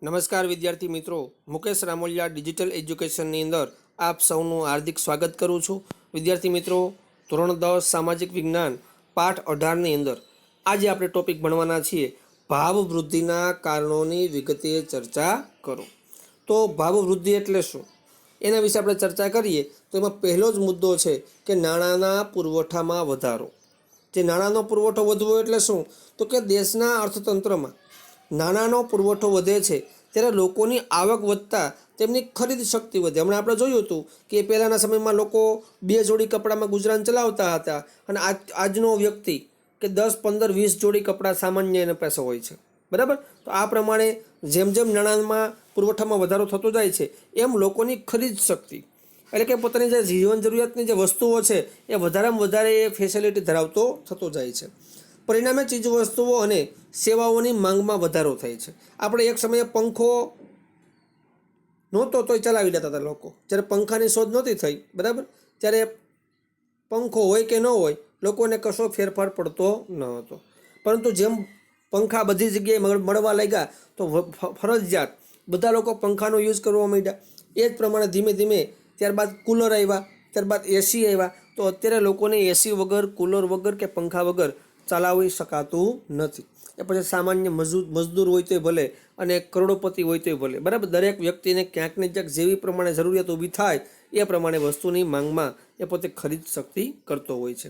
નમસ્કાર વિદ્યાર્થી મિત્રો, મુકેશ રામોલિયા ડિજિટલ એજ્યુકેશનની અંદર આપ સૌનું હાર્દિક સ્વાગત કરું છું. વિદ્યાર્થી મિત્રો, ધોરણ 10 સામાજિક વિજ્ઞાન પાઠ 18ની અંદર આજે આપણે ટોપિક ભણવાના છીએ ભાવ વૃદ્ધિના કારણોની વિગતે ચર્ચા કરો. તો ભાવ વૃદ્ધિ એટલે શું એના વિશે આપણે ચર્ચા કરીએ તો એમાં પહેલો જ મુદ્દો છે કે નાણાંના પુરવઠામાં વધારો. જે નાણાંનો પુરવઠો વધવો એટલે શું? તો કે દેશના અર્થતંત્રમાં નાણાંનો પુરવઠો વધે છે ત્યારે લોકોની આવક વધતા તેમની ખરીદ શક્તિ વધે. હમણાં આપણે જોયું હતું કે પહેલાંના સમયમાં લોકો 2 જોડી કપડામાં ગુજરાન ચલાવતા હતા અને આજનો વ્યક્તિ કે 10, 15, 20 જોડી કપડાં સામાન્ય એના પાસે હોય છે. બરાબર? તો આ પ્રમાણે જેમ જેમ નાણાંમાં પુરવઠામાં વધારો થતો જાય છે એમ લોકોની ખરીદ શક્તિ એટલે કે પોતાની જે જીવન જરૂરિયાતની જે વસ્તુઓ છે એ વધારેમાં વધારે એ ફેસિલિટી ધરાવતો થતો જાય છે. પરિણામે ચીજ વસ્તુઓ અને સેવાઓની માંગમાં વધારો થાય છે. આપણે એક સમયે પંખો નહોતો તોય ચલાવી લેતા હતા લોકો. જ્યારે પંખાની શોધ નહોતી થઈ, બરાબર, ત્યારે પંખો હોય કે ન હોય લોકોને કશો ફેરફાર પડતો ન હતો. પરંતુ જેમ પંખા બધી જગ્યાએ મળવા લાગ્યા તો ફરજિયાત બધા લોકો પંખાનો યુઝ કરવા માંડ્યા. એ જ પ્રમાણે ધીમે ધીમે ત્યારબાદ કૂલર આવ્યા, ત્યારબાદ એસી આવ્યા. તો અત્યારે લોકોને એસી વગર, કૂલર વગર કે પંખા વગર ચલાવી શકાતું નથી. એ પછી સામાન્ય મજદૂર હોય તોય ભલે અને કરોડોપતિ હોય તોય ભલે, બરાબર, દરેક વ્યક્તિને ક્યાંક ને ક્યાંક જેવી પ્રમાણે જરૂરિયાત ઊભી થાય એ પ્રમાણે વસ્તુની માંગમાં એ પોતે ખરીદ શક્તિ કરતો હોય છે.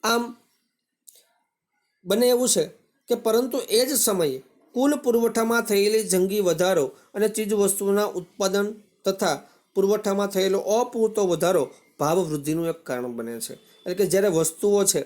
આમ બને એવું છે કે પરંતુ એ જ સમયે કુલ પુરવઠામાં થયેલી જંગી વધારો અને ચીજ વસ્તુના ઉત્પાદન તથા પુરવઠામાં થયેલો અપૂરતો વધારો ભાવ વૃદ્ધિનું એક કારણ બને છે. એટલે કે જ્યારે વસ્તુઓ છે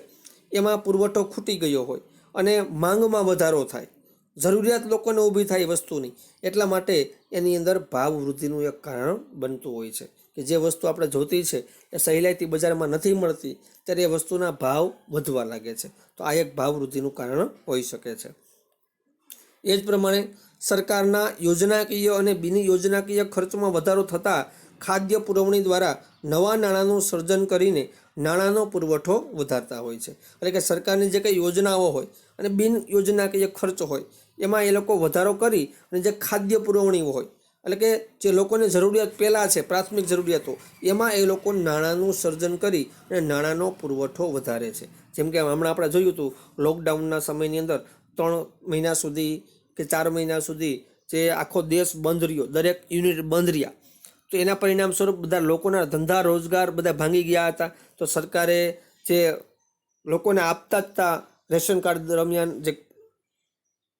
એમાં પુરવઠો ખૂટી ગયો હોય અને માંગમાં વધારો થાય, જરૂરિયાત લોકોને ઊભી થાય વસ્તુની, એટલા માટે એની અંદર ભાવ વૃદ્ધિનું એક કારણ બનતું હોય છે. કે જે વસ્તુ આપણે જોતી છે એ સહેલાઈથી બજારમાં નથી મળતી ત્યારે એ વસ્તુના ભાવ વધવા લાગે છે. તો આ એક ભાવ વૃદ્ધિનું કારણ હોઈ શકે છે. એ જ પ્રમાણે સરકારના યોજનાકીય અને બિન યોજનાકીય ખર્ચમાં વધારો થતાં ખાદ્ય પુરવણી દ્વારા નવા નાણાંનું સર્જન કરીને નાણાંનો પુરવઠો વધારતા હોય છે. એટલે કે સરકારની જે કંઈ યોજનાઓ હોય અને બિન યોજનાકીય ખર્ચ હોય એમાં એ લોકો વધારો કરી અને જે ખાદ્ય પુરવણીઓ હોય એટલે કે જે લોકોની જરૂરિયાત પહેલાં છે, પ્રાથમિક જરૂરિયાતો, એમાં એ લોકો નાણાંનું સર્જન કરી અને નાણાંનો પુરવઠો વધારે છે. જેમ કે હમણાં આપણે જોયું હતું લોકડાઉનના સમયની અંદર 3 મહિના સુધી કે 4 મહિના સુધી જે આખો દેશ બંધ રહ્યો, દરેક યુનિટ બંધ રહ્યા, તો એના પરિણામ સ્વરૂપ બધા લોકોના ધંધા રોજગાર બધા ભાંગી ગયા હતા. તો સરકારે જે લોકોને આપતા હતા રેશન કાર્ડ દરમિયાન જે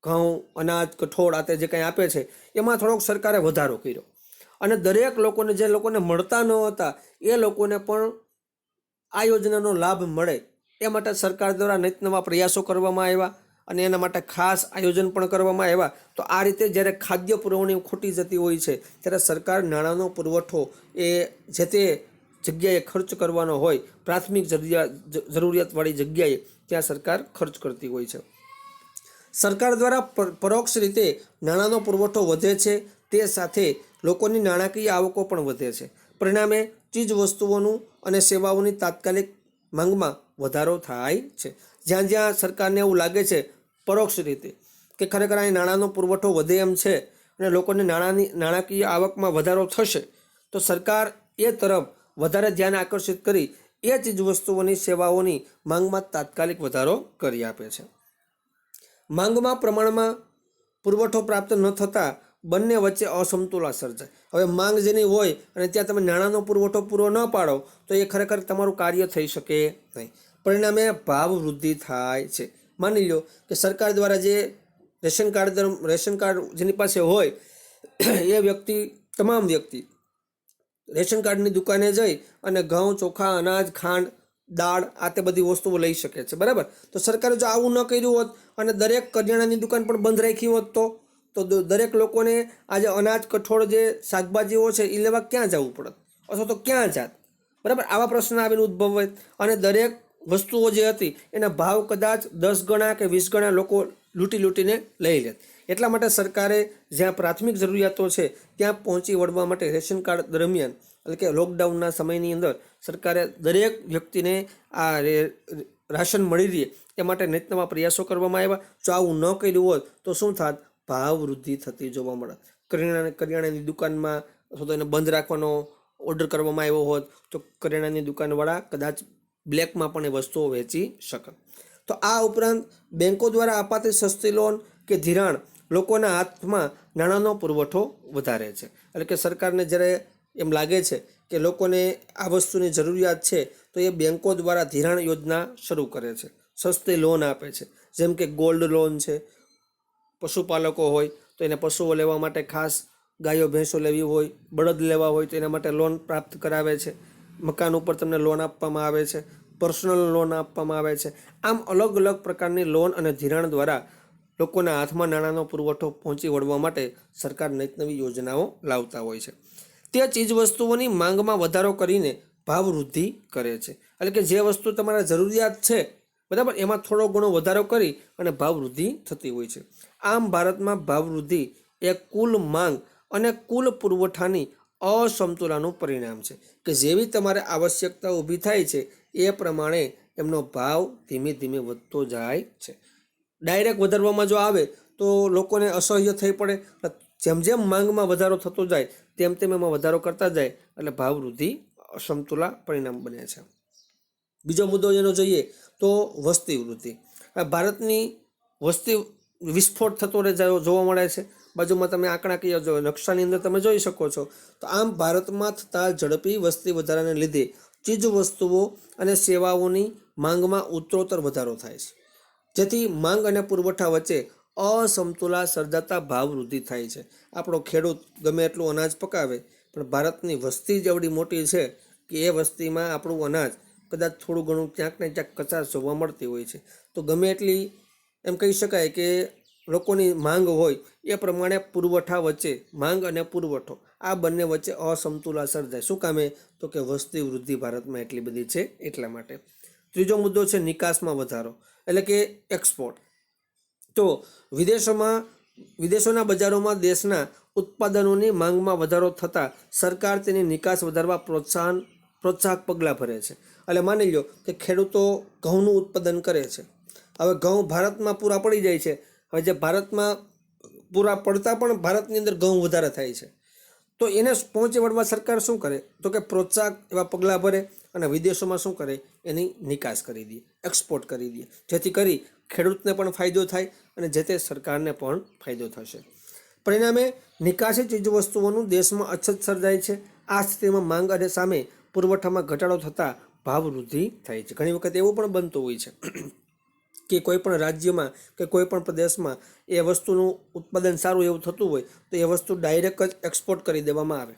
ઘઉં, અનાજ, કઠોળ આ તે જે કંઈ આપે છે એમાં થોડોક સરકારે વધારો કર્યો અને દરેક લોકોને, જે લોકોને મળતા ન હતા એ લોકોને પણ આ યોજનાનો લાભ મળે એ માટે સરકાર દ્વારા નિત નવા પ્રયાસો કરવામાં આવ્યા અને એના માટે ખાસ આયોજન પણ કરવામાં આવ્યા. તો આ રીતે જ્યારે ખાદ્ય પુરવણી ખૂટી જતી હોય છે ત્યારે સરકાર નાણાંનો પુરવઠો એ જે તે જગ્યાએ ખર્ચ કરવાનો હોય, પ્રાથમિક જરૂરિયાતવાળી જગ્યાએ ત્યાં સરકાર ખર્ચ કરતી હોય છે. સરકાર દ્વારા પરોક્ષ રીતે નાણાંનો પુરવઠો વધે છે, તે સાથે લોકોની નાણાકીય આવકો પણ વધે છે. પરિણામે ચીજ વસ્તુઓનું અને સેવાઓની તાત્કાલિક માંગમાં વધારો થાય છે. જ્યાં જ્યાં સરકારને એવું લાગે છે પરોક્ષ રીતે કે ખરેખર અહીં નાણાંનો પુરવઠો વધે એમ છે અને લોકોને નાણાકીય આવકમાં વધારો થશે, તો સરકાર એ તરફ વધારે ધ્યાન આકર્ષિત કરી એ ચીજ વસ્તુઓની, સેવાઓની માંગમાં તાત્કાલિક વધારો કરી આપે છે. માંગમાં પ્રમાણમાં પુરવઠો પ્રાપ્ત ન થતાં બંને વચ્ચે અસમતુલા સર્જાય. હવે માંગ જેની હોય અને ત્યાં તમે નાણાંનો પુરવઠો પૂરો ન પાડો તો એ ખરેખર તમારું કાર્ય થઈ શકે નહીં. પરિણામે ભાવ વૃદ્ધિ થાય છે. માની લો કે સરકાર દ્વારા જે રેશન કાર્ડ જેની પાસે હોય એ વ્યક્તિ, તમામ વ્યક્તિ રેશન કાર્ડની દુકાને જઈ અને ઘઉં, ચોખા, અનાજ, ખાંડ, દાળ આ તે બધી વસ્તુઓ લઈ શકે છે, બરાબર. તો સરકારે જો આવું ન કર્યું હોત અને દરેક કરિયાણાની દુકાન પણ બંધ રાખી હોત તો દરેક લોકોને આજે અનાજ, કઠોળ, જે શાકભાજીઓ છે એ લેવા ક્યાં જવું પડત અથવા તો ક્યાં જાત, બરાબર. આવા પ્રશ્ન આવીને ઉદ્ભવે અને દરેક વસ્તુઓ જે હતી એના ભાવ કદાચ 10 ગણા કે 20 ગણા લોકો લૂંટીને લઈ લે. એટલા માટે સરકારે જ્યાં પ્રાથમિક જરૂરિયાતો છે ત્યાં પહોંચી વળવા માટે રેશન કાર્ડ દરમિયાન એટલે કે લોકડાઉનના સમયની અંદર સરકારે દરેક વ્યક્તિને આ રાશન મળી રહે એ માટે નિત નવા પ્રયાસો કરવામાં આવ્યા. જો આવું ન કર્યું હોત તો શું થાત? ભાવ વૃદ્ધિ થતી જોવા મળે. કરિયાણાની દુકાનમાં અથવા તો એને બંધ રાખવાનો ઓર્ડર કરવામાં આવ્યો હોત તો કરિયાણાની દુકાનવાળા કદાચ બ્લેકમાં પણ એ વસ્તુઓ વેચી શકે. તો આ ઉપરાંત બેન્કો દ્વારા અપાતી સસ્તી લોન કે ધિરાણ લોકોના હાથમાં નાણાંનો પુરવઠો વધારે છે. એટલે કે સરકારને જ્યારે એમ લાગે છે કે લોકોને આ વસ્તુની જરૂરિયાત છે તો એ બેન્કો દ્વારા ધિરાણ યોજના શરૂ કરે છે, સસ્તી લોન આપે છે. જેમ કે ગોલ્ડ લોન છે, પશુપાલકો હોય તો એને પશુઓ લેવા માટે ખાસ ગાયો ભેંસો લેવી હોય, બળદ લેવા હોય તો એના માટે લોન પ્રાપ્ત કરાવે છે. મકાન ઉપર તમને લોન આપવામાં આવે છે, પર્સનલ લોન આપવામાં આવે છે. આમ અલગ અલગ પ્રકારની લોન અને ધિરાણ દ્વારા લોકોના હાથમાં નાણાંનો પુરવઠો પહોંચી વળવા માટે સરકાર નવી યોજનાઓ લાવતા હોય છે. તે ચીજવસ્તુઓની માંગમાં વધારો કરીને ભાવ વૃદ્ધિ કરે છે. એટલે કે જે વસ્તુ તમારા જરૂરિયાત છે બરાબર એમાં થોડો ઘણો વધારો કરી અને ભાવ વૃદ્ધિ થતી હોય છે. આમ ભારતમાં ભાવ વૃદ્ધિ એ કુલ માંગ અને કુલ પુરવઠાની અસમતુલાનું પરિણામ છે કે જેવી તમારે આવશ્યકતા ઊભી થાય છે એ પ્રમાણે એમનો ભાવ ધીમે ધીમે વધતો જાય છે. ડાયરેક્ટ વધારવામાં જો આવે તો લોકોને અસહ્ય થઈ પડે. જેમ જેમ માંગમાં વધારો થતો જાય તેમ તેમ એમાં વધારો કરતા જાય એટલે ભાવ વૃદ્ધિ અસમતુલા પરિણામ બને છે. બીજો મુદ્દો જેનો જોઈએ તો વસ્તી વૃદ્ધિ. ભારતની વસ્તી વિસ્ફોટ થતો જોવા મળે છે. બાજુમાં તમે આંકડાકીય નકશાની અંદર તમે જોઈ શકો છો. તો આમ ભારતમાં થતા ઝડપી વસ્તી વધારાને લીધે ચીજ વસ્તુઓ અને સેવાઓની માંગમાં ઉત્તરોત્તર વધારો થાય છે, જેથી માંગ અને પુરવઠા વચ્ચે અસમતુલા સર્જાતા ભાવ વૃદ્ધિ થાય છે. આપણો ખેડૂત ગમે એટલું અનાજ પકાવે પણ ભારતની વસ્તી જ એવડી મોટી છે કે એ વસ્તીમાં આપણું અનાજ કદાચ થોડું ઘણું ક્યાંક ને ક્યાંક કચાશ જોવા મળતી હોય છે. તો ગમે એટલી એમ કહી શકાય કે લોકોની માંગ હોય એ પ્રમાણે પુરવઠા વચ્ચે માંગ અને પુરવઠો આ બંને વચ્ચે અસમતુલા સર્જાય. શું કામે? તો કે વસ્તી વૃદ્ધિ ભારતમાં એટલી બધી છે એટલા માટે. ત્રીજો મુદ્દો છે નિકાસમાં વધારો એટલે કે એક્સપોર્ટ. તો વિદેશોના બજારોમાં દેશના ઉત્પાદનોની માંગમાં વધારો થતાં સરકાર તેની નિકાસ વધારવા પ્રોત્સાહક પગલાં ભરે છે. એટલે માની લો કે ખેડૂતો ઘઉંનું ઉત્પાદન કરે છે. હવે ઘઉં ભારતમાં પૂરા પડી જાય છે. હવે જે ભારતમાં પૂરા પડતા પણ ભારતની અંદર ઘઉં વધારે થાય છે તો એને પહોંચી વળવા સરકાર શું કરે તો કે પ્રોત્સાહક એવા પગલાં ભરે અને વિદેશોમાં શું કરે એની નિકાસ કરી દે, એક્સપોર્ટ કરી દે, જેથી કરી ખેડૂતને પણ ફાયદો થાય અને જે તે સરકારને પણ ફાયદો થશે. પરિણામે નિકાસી ચીજવસ્તુઓનું દેશમાં અછત સર્જાય છે. આ સ્થિતિમાં માંગ અને સામે પુરવઠામાં ઘટાડો થતાં ભાવ વૃદ્ધિ થાય છે. ઘણી વખત એવું પણ બનતું હોય છે કે કોઈ પણ રાજ્યમાં કે કોઈ પણ પ્રદેશમાં એ વસ્તુનું ઉત્પાદન સારું એવું થતું હોય તો એ વસ્તુ ડાયરેક્ટ જ એક્સપોર્ટ કરી દેવામાં આવે.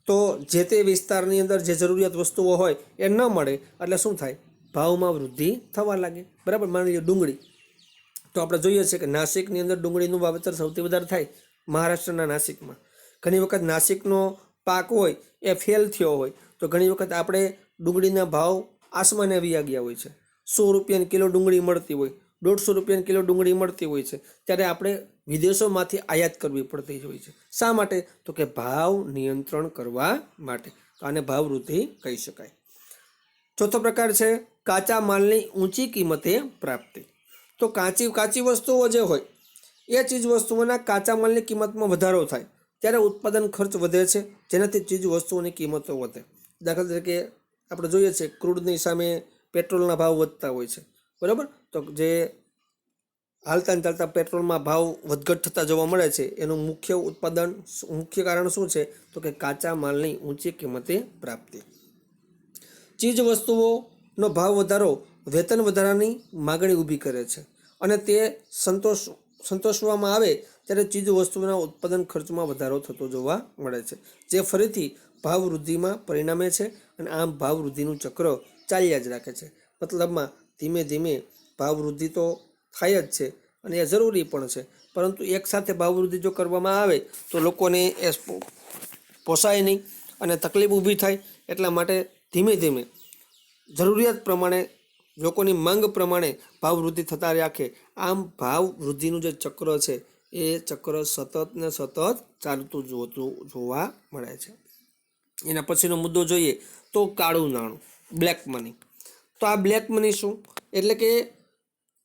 તો જે તે વિસ્તારની અંદર જે જરૂરિયાત વસ્તુઓ હોય એ ન મળે એટલે શું થાય? ભાવમાં વૃદ્ધિ થવા લાગે. બરાબર. માની લો ડુંગળી, તો આપણે જોઈએ છીએ કે નાસિકની અંદર ડુંગળીનું વાવેતર સૌથી વધારે થાય મહારાષ્ટ્રના નાસિકમાં. ઘણી વખત નાસિકનો પાક હોય એ ફેલ થયો હોય તો ઘણી વખત આપણે ડુંગળીના ભાવ આસમાને આવી ગયા હોય છે. 100 રૂપિયાની કિલો ડુંગળી મળતી હોય, 150 રૂપિયાની કિલો ડુંગળી મળતી હોય છે, ત્યારે આપણે વિદેશોમાંથી આયાત કરવી પડતી હોય છે. શા માટે? તો કે ભાવ નિયંત્રણ કરવા માટે. તો આને ભાવ વૃદ્ધિ કહી શકાય. ચોથો પ્રકાર છે કાચા માલની ઊંચી કિંમતે પ્રાપ્તિ. તો કાચી વસ્તુઓ જે હોય એ ચીજ વસ્તુઓના કાચા માલની કિંમતમાં વધારો થાય ત્યારે ઉત્પાદન ખર્ચ વધે છે, જેનાથી ચીજ વસ્તુઓની કિંમતો વધે. દાખલા તરીકે આપણે જોઈએ છીએ ક્રૂડની સામે પેટ્રોલના ભાવ વધતા હોય છે. બરાબર. તો જે હાલતા ચાલતા પેટ્રોલમાં ભાવ વધઘટ થતા જોવા મળે છે એનું મુખ્ય કારણ શું છે? તો કે કાચા માલની ઊંચી કિંમતે પ્રાપ્તિ. ચીજ વસ્તુઓનો ભાવ વધારો વેતન વધારાની માગણી ઊભી કરે છે અને તે સંતોષવામાં આવે ત્યારે ચીજ વસ્તુઓના ઉત્પાદન ખર્ચમાં વધારો થતો જોવા મળે છે, જે ફરીથી ભાવ વૃદ્ધિમાં પરિણમે છે અને આમ ભાવ વૃદ્ધિનું ચક્ર ચાલ્યા જ રાખે છે. મતલબમાં ધીમે ધીમે ભાવ વૃદ્ધિ તો થાય જ છે અને એ જરૂરી પણ છે, પરંતુ એકસાથે ભાવ વૃદ્ધિ જો કરવામાં આવે તો લોકોને એ પોસાય નહીં અને તકલીફ ઊભી થાય. એટલા માટે ધીમે ધીમે જરૂરિયાત પ્રમાણે લોકોની માંગ પ્રમાણે ભાવ વૃદ્ધિ થતા રાખે. આમ ભાવ વૃદ્ધિનું જે ચક્ર છે એ ચક્ર સતત ને સતત ચાલતું જોવા મળે છે. એના પછીનો મુદ્દો જોઈએ તો કાળું નાણું, બ્લેક મની. તો આ બ્લેક મની શું? એટલે કે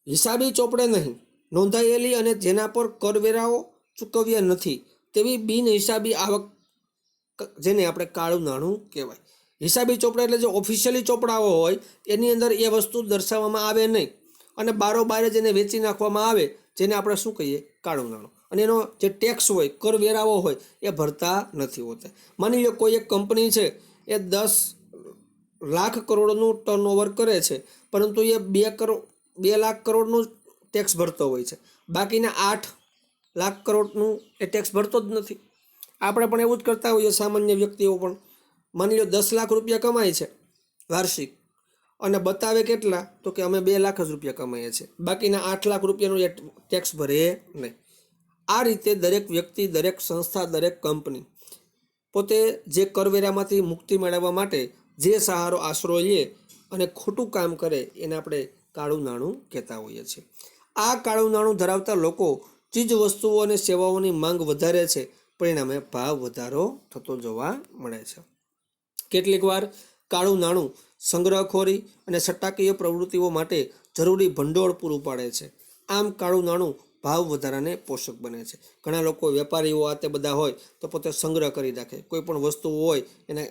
હિસાબી ચોપડે નહીં, નોંધાયેલી અને જેના પર કરવેરાઓ ચૂકવ્યા નથી તેવી બિનહિસાબી આવક, જેને આપણે કાળું નાણું કહેવાય. હિસાબી ચોપડા એટલે જે ઓફિશિયલી ચોપડાઓ હોય એની અંદર એ વસ્તુ દર્શાવવામાં આવે નહીં અને બારોબાર જેને વેચી નાખવામાં આવે, જેને આપણે શું કહીએ, કાળું નાણું. અને એનો જે ટેક્સ હોય, કરવેરાઓ હોય, એ ભરતા નથી હોતા. માની લો કોઈ એક કંપની છે, એ 10 લાખ કરોડનું ટર્નઓવર કરે છે, પરંતુ એ 2 લાખ કરોડનું ટેક્સ ભરતો હોય છે, બાકીના 8 લાખ કરોડનું એ ટેક્સ ભરતો જ નથી. આપણે પણ એવું જ કરતા હોઈએ, સામાન્ય વ્યક્તિઓ પણ. માની લો 10 લાખ રૂપિયા કમાય છે વાર્ષિક, અને બતાવે કેટલા, તો કે અમે 2 લાખ જ રૂપિયા કમાઈએ છીએ, બાકીના 8 લાખ રૂપિયાનું એ ટેક્સ ભરે નહીં. આ રીતે દરેક વ્યક્તિ, દરેક સંસ્થા, દરેક કંપની પોતે જે કરવેરામાંથી મુક્તિ મેળવવા માટે જે સહારો આશરો લે અને ખોટું કામ કરે એને આપણે કાળું નાણું કહેતા હોઈએ છીએ. આ કાળું નાણું ધરાવતા લોકો ચીજ વસ્તુઓ અને સેવાઓની માંગ વધારે છે, પરિણામે ભાવ વધારો થતો જોવા મળે છે. કેટલીક વાર કાળું નાણું સંગ્રહખોરી અને સટ્ટાકીય પ્રવૃત્તિઓ માટે જરૂરી ભંડોળ પૂરું પાડે છે. આમ કાળું નાણું ભાવ વધારાને પોષક બને છે. ઘણા લોકો, વેપારીઓ આ તે બધા હોય તો પોતે સંગ્રહ કરી રાખે. કોઈ પણ વસ્તુ હોય એને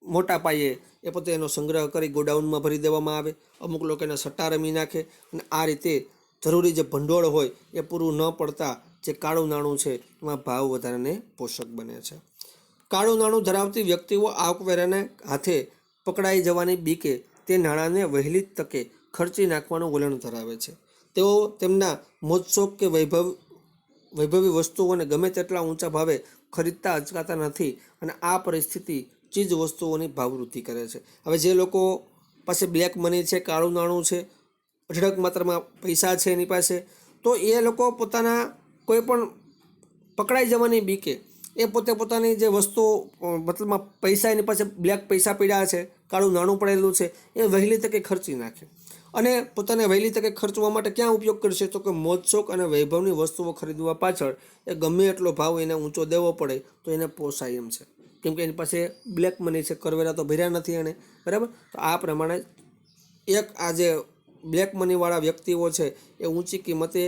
મોટા પાયે એ પોતે એનો સંગ્રહ કરી ગોડાઉનમાં ભરી દેવામાં આવે. અમુક લોકો એને સટ્ટા રમી નાખે અને આ રીતે જરૂરી જે ભંડોળ હોય એ પૂરું ન પડતા જે કાળું નાણું છે એમાં ભાવ વધારાને પોષક બને છે. કાળું નાણું ધરાવતી વ્યક્તિઓ આવકવેરાને હાથે પકડાઈ જવાની બીકે તે નાણાંને વહેલી તકે ખર્ચી નાખવાનું વલણ ધરાવે છે. તેઓ તેમના મોજશોખ કે વૈભવી વસ્તુઓને ગમે તેટલા ઊંચા ભાવે ખરીદતા અચકાતા નથી અને આ પરિસ્થિતિ ચીજ વસ્તુઓની ભાવવૃદ્ધિ કરે છે. હવે જે લોકો પાસે બ્લેક મની છે, કાળું નાણું છે, અઢળક માત્રામાં પૈસા છે એની પાસે, તો એ લોકો પોતાના કોઈ પણ પકડાઈ જવાની બીકે એ પોતે પોતાની જે વસ્તુઓ, મતલબમાં પૈસા એની પાસે બ્લેક પૈસા પડ્યા છે, કાળું નાણું પડેલું છે, એ વહેલી તકે ખર્ચી નાખે. અને પોતાને વહેલી તકે ખર્ચવા માટે ક્યાં ઉપયોગ કરશે, તો કે મોજશોખ અને વૈભવની વસ્તુઓ ખરીદવા પાછળ એ ગમે એટલો ભાવ એને ઊંચો દેવો પડે તો એને પોસાય એમ છે, કેમ કે એની પાસે બ્લેક મની છે, કરવેરા તો ભર્યા નથી એને, બરાબર. તો આ પ્રમાણે એક આ જે બ્લેક મનીવાળા વ્યક્તિઓ છે એ ઊંચી કિંમતે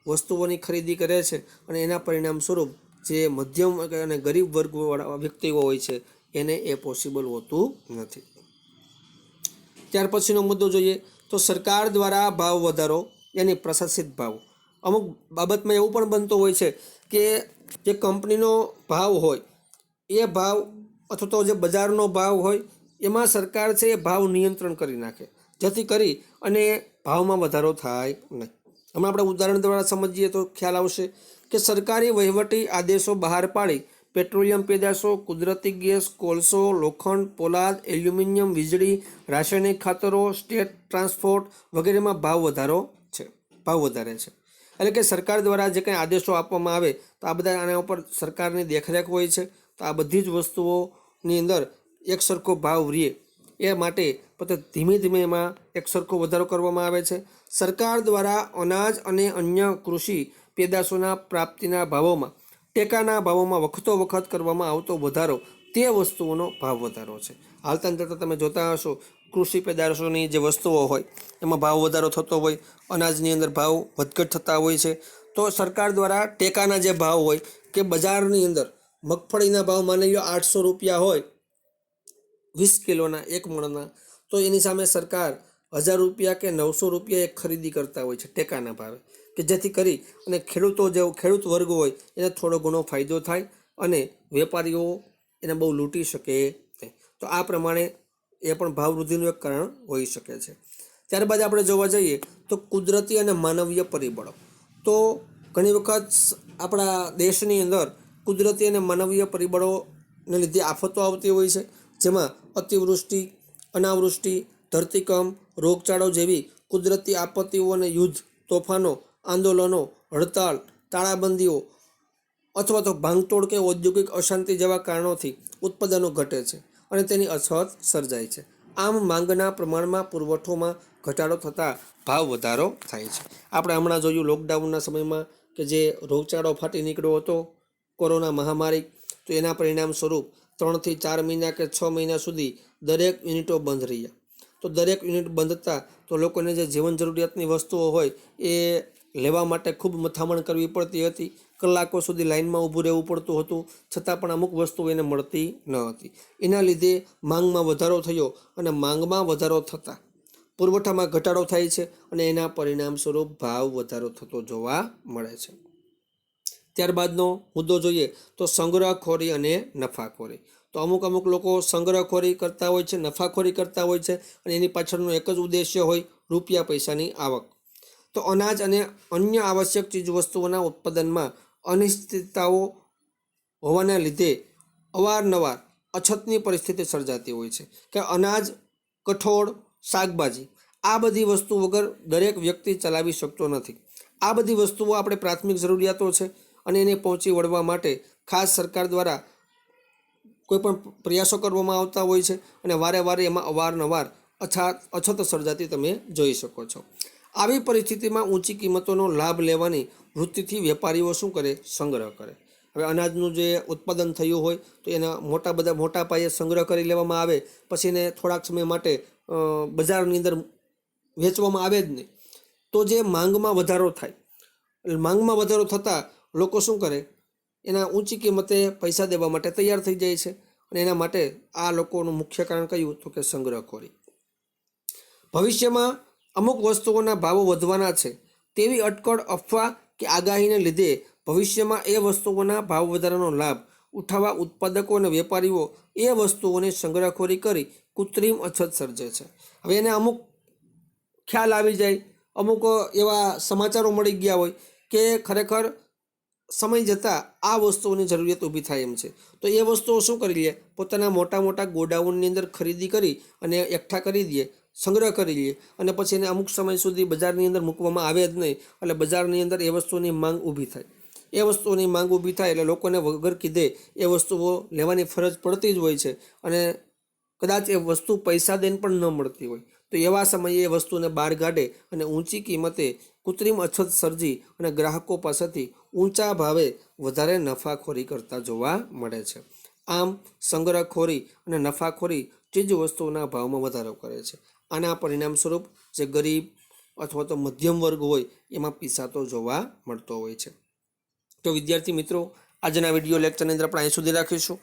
વસ્તુઓની ખરીદી કરે છે અને એના પરિણામ સ્વરૂપ જે મધ્યમ અને ગરીબ વર્ગવાળા વ્યક્તિઓ હોય છે એને એ પોસિબલ હોતું નથી. ત્યાર પછીનો મુદ્દો જોઈએ તો સરકાર દ્વારા ભાવ વધારો, યાની પ્રશાસિત ભાવ. અમુક બાબતમાં એવું પણ બનતું હોય છે કે જે કંપનીનો ભાવ હોય એ ભાવ અથવા તો જે બજારનો ભાવ હોય એમાં સરકાર છે એ ભાવ નિયંત્રણ કરી નાખે, જેથી કરી અને ભાવમાં વધારો થાય નહીં. હમણાં આપણે ઉદાહરણ દ્વારા સમજીએ તો ખ્યાલ આવશે કે સરકારી વહીવટી આદેશો બહાર પાડી પેટ્રોલિયમ પેદાશો, કુદરતી ગેસ, કોલસો, લોખંડ, પોલાદ, એલ્યુમિનિયમ, વીજળી, રાસાયણિક ખાતરો, સ્ટેટ ટ્રાન્સપોર્ટ વગેરેમાં ભાવ વધારે છે. એટલે કે સરકાર દ્વારા જે કંઈ આદેશો આપવામાં આવે તો આ બધા આના ઉપર સરકારની દેખરેખ હોય છે. તો આ બધી જ વસ્તુઓની અંદર એક સરખો ભાવ રહે એ માટે પોતે ધીમે ધીમે એમાં એક સરખો વધારો કરવામાં આવે છે. સરકાર દ્વારા અનાજ અને અન્ય કૃષિ પેદાશોના પ્રાપ્તિના ભાવોમાં, ટેકાના ભાવોમાં વખતો વખત કરવામાં આવતો વધારો તે વસ્તુઓનો ભાવ વધારો છે. હાલતા જતાં તમે જોતા હશો કૃષિ પેદાશોની જે વસ્તુઓ હોય એમાં ભાવ વધારો થતો હોય, અનાજની અંદર ભાવ વધઘટ થતા હોય છે. તો સરકાર દ્વારા ટેકાના જે ભાવ હોય કે બજારની અંદર મગફળીના ભાવ માની લો 800 રૂપિયા હોય 20 કિલોના એક મણના, તો એની સામે સરકાર 1000 રૂપિયા કે 900 રૂપિયા એક ખરીદી કરતા હોય છે ટેકાના ભાવે, કે જેથી કરી અને ખેડૂત વર્ગ હોય એને થોડો ઘણો ફાયદો થાય અને વેપારીઓ એને બહુ લૂંટી શકે નહીં. તો આ પ્રમાણે એ પણ ભાવ વૃદ્ધિનું એક કારણ હોઈ શકે છે. ત્યારબાદ આપણે જોવા જઈએ તો કુદરતી અને માનવીય પરિબળો. તો ઘણી વખત આપણા દેશની અંદર કુદરતી અને માનવીય પરિબળોને લીધે આફતો આવતી હોય છે, જેમાં અતિવૃષ્ટિ, અનાવૃષ્ટિ, ધરતીકંપ, રોગચાળો જેવી કુદરતી આપત્તિઓ અને યુદ્ધ, તોફાનો, આંદોલનો, હડતાળ, તાળાબંધીઓ અથવા તો ભાંગતોડ કે ઔદ્યોગિક અશાંતિ જેવા કારણોથી ઉત્પાદનો ઘટે છે અને તેની અછત સર્જાય છે. આમ માંગના પ્રમાણમાં પુરવઠોમાં ઘટાડો થતાં ભાવ વધારો થાય છે. આપણે હમણાં જોયું લોકડાઉનના સમયમાં કે જે રોગચાળો ફાટી નીકળ્યો હતો, કોરોના મહામારી, તો એના પરિણામ સ્વરૂપ 3 થી 4 મહિના કે 6 મહિના સુધી દરેક યુનિટો બંધ રહ્યા. તો દરેક યુનિટ બંધ થતાં તો લોકોને જે જીવન જરૂરિયાતની વસ્તુઓ હોય એ લેવા માટે ખૂબ મથામણ કરવી પડતી હતી, કલાકો સુધી લાઇનમાં ઊભું રહેવું પડતું હતું, છતાં પણ અમુક વસ્તુ એને મળતી ન હતી. એના લીધે માંગમાં વધારો થયો અને માંગમાં વધારો થતાં પુરવઠામાં ઘટાડો થાય છે અને એના પરિણામ સ્વરૂપ ભાવ વધારો થતો જોવા મળે છે. ત્યારબાદનો મુદ્દો જોઈએ તો સંગ્રહખોરી અને નફાખોરી. તો અમુક લોકો સંગ્રહખોરી કરતા હોય છે, નફાખોરી કરતા હોય છે અને એની પાછળનો એક જ ઉદ્દેશ્ય હોય રૂપિયા પૈસાની આવક. તો અનાજ અને અન્ય આવશ્યક ચીજવસ્તુઓના ઉત્પાદનમાં અનિશ્ચિતતાઓ હોવાના લીધે અવારનવાર અછતની પરિસ્થિતિ સર્જાતી હોય છે કે અનાજ, કઠોળ, શાકભાજી આ બધી વસ્તુ વગર દરેક વ્યક્તિ ચલાવી શકતો નથી. આ બધી વસ્તુઓ આપણે પ્રાથમિક જરૂરિયાતો છે અને એને પહોંચી વળવા માટે ખાસ સરકાર દ્વારા કોઈ પણ પ્રયાસો કરવામાં આવતા હોય છે અને વારે વારે એમાં અવારનવાર અછત સર્જાતી તમે જોઈ શકો છો. આવી પરિસ્થિતિમાં ઊંચી કિંમતોનો લાભ લેવાની વૃત્તિથી વેપારીઓ શું કરે? સંગ્રહ કરે. હવે અનાજનું જે ઉત્પાદન થયું હોય તો એના મોટા પાયે સંગ્રહ કરી લેવામાં આવે, પછી એને થોડાક સમય માટે બજારની અંદર વેચવામાં આવે જ નહીં. તો જે માંગમાં વધારો થાય, માંગમાં વધારો થતાં લોકો શું કરે? એના ઊંચી કિંમતે પૈસા દેવા માટે તૈયાર થઈ જાય છે અને એના માટે આ લોકોનું મુખ્ય કારણ કયું? તો કે સંગ્રહખોરી. ભવિષ્યમાં અમુક વસ્તુઓના ભાવો વધવાના છે તેવી અટકળ, અફવા કે આગાહીને લીધે ભવિષ્યમાં એ વસ્તુઓના ભાવ વધારાનો લાભ ઉઠાવવા ઉત્પાદકો અને વેપારીઓ એ વસ્તુઓની સંગ્રહખોરી કરી કૃત્રિમ અછત સર્જે છે. હવે એને અમુક ખ્યાલ આવી જાય, અમુક એવા સમાચારો મળી ગયા હોય કે ખરેખર સમય જતાં આ વસ્તુઓની જરૂરિયાત ઊભી થાય એમ છે, તો એ વસ્તુઓ શું કરી લે? પોતાના મોટા ગોડાઉનની અંદર ખરીદી કરી અને એકઠા કરી દે, સંગ્રહ કરી લે અને પછી એને અમુક સમય સુધી બજારની અંદર મૂકવામાં આવે જ નહીં. એટલે બજારની અંદર એ વસ્તુની માંગ ઊભી થાય. એ વસ્તુની માંગ ઊભી થાય એટલે લોકોને વગર કીધે એ વસ્તુઓ લેવાની ફરજ પડતી જ હોય છે અને કદાચ એ વસ્તુ પૈસા દઈને પણ ન મળતી હોય. તો એવા સમયે એ વસ્તુને બહાર કાઢે અને ઊંચી કિંમતે કૃત્રિમ અછત સર્જી અને ગ્રાહકો પાસેથી ઊંચા ભાવે વધારે નફાખોરી કરતા જોવા મળે છે. આમ સંગ્રહખોરી અને નફાખોરી ચીજ વસ્તુઓના ભાવમાં વધારો કરે છે. આના પરિણામ સ્વરૂપ જે ગરીબ અથવા તો મધ્યમ વર્ગ હોય એમાં પીસાતો જોવા મળતો હોય છે. તો વિદ્યાર્થી મિત્રો, આજના વિડીયો લેક્ચરની અંદર આપણે અહીં સુધી રાખીશું.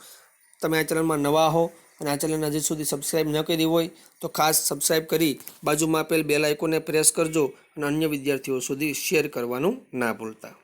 તમે આ ચેનલમાં નવા હો અને આ ચેનલને હજી સુધી સબસ્ક્રાઈબ ન કરી હોય તો ખાસ સબસ્ક્રાઈબ કરી બાજુમાં આપેલ બેલ આઇકોનને પ્રેસ કરજો અને અન્ય વિદ્યાર્થીઓ સુધી શેર કરવાનું ના ભૂલતા.